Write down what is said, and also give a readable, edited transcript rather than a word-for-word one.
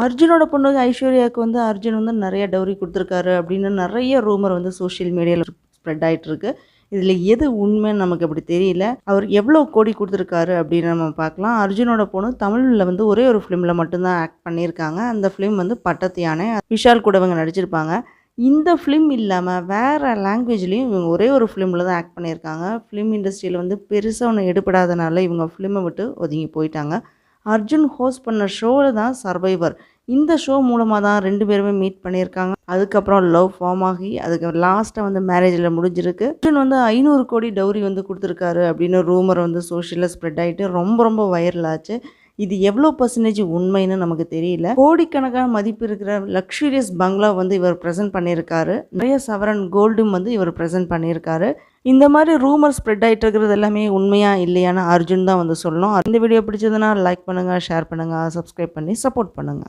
அர்ஜுனோட பொண்ணு ஐஸ்வர்யாவுக்கு வந்து அர்ஜுன் வந்து நிறைய டவுரி கொடுத்துருக்காரு அப்படின்னு நிறைய ரூமர் வந்து சோஷியல் மீடியாவில் ஸ்ப்ரெட் ஆகிட்டு இருக்கு. இதில் எது உண்மைன்னு நமக்கு அப்படி தெரியல. அவர் எவ்வளோ கோடி கொடுத்துருக்காரு அப்படின்னு நம்ம பார்க்கலாம். அர்ஜுனோட பொண்ணு தமிழில் வந்து ஒரே ஒரு ஃபிலிமில் மட்டும்தான் ஆக்ட் பண்ணியிருக்காங்க. அந்த ஃபிலிம் வந்து பட்டத்து யானை. விஷால் கூட இவங்க நடிச்சிருப்பாங்க. இந்த ஃபிலிம் இல்லாமல் வேறு லாங்குவேஜ்லேயும் இவங்க ஒரே ஒரு ஃபிலிமில் தான் ஆக்ட் பண்ணியிருக்காங்க. ஃபிலிம் இண்டஸ்ட்ரியில் வந்து பெருசாக ஒன்று எடுபடாதனால இவங்க ஃபிலிமை விட்டு ஒதுங்கி போயிட்டாங்க. அர்ஜுன் ஹோஸ்ட் பண்ண ஷோவில் தான் சர்வைவர். இந்த ஷோ மூலமாக தான் 2 பேருமே மீட் பண்ணியிருக்காங்க. அதுக்கப்புறம் லவ் ஃபார்ம் ஆகி அதுக்கு லாஸ்ட்டாக வந்து மேரேஜில் முடிஞ்சிருக்கு. அர்ஜுன் வந்து 500 கோடி டவுரி வந்து கொடுத்துருக்காரு அப்படின்னு ரூமர் வந்து சோஷியலில் ஸ்ப்ரெட் ஆகிட்டு ரொம்ப வைரல் ஆச்சு. இது எவ்வளோ பர்சன்டேஜ் உண்மைன்னு நமக்கு தெரியல. கோடிக்கணக்கான மதிப்பு இருக்கிற லக்ஸூரியஸ் பங்களா வந்து இவர் ப்ரெசென்ட் பண்ணியிருக்காரு. நிறைய சவரன் கோல்டும் வந்து இவர் ப்ரெசென்ட் பண்ணியிருக்காரு. இந்த மாதிரி ரூமர் ஸ்ப்ரெட் ஆகிட்டு இருக்கிறது எல்லாமே உண்மையா இல்லையான்னு அர்ஜுன் தான் வந்து சொல்லணும். இந்த வீடியோ பிடிச்சதுன்னா லைக் பண்ணுங்கள், ஷேர் பண்ணுங்கள், சப்ஸ்கிரைப் பண்ணி சப்போர்ட் பண்ணுங்கள்.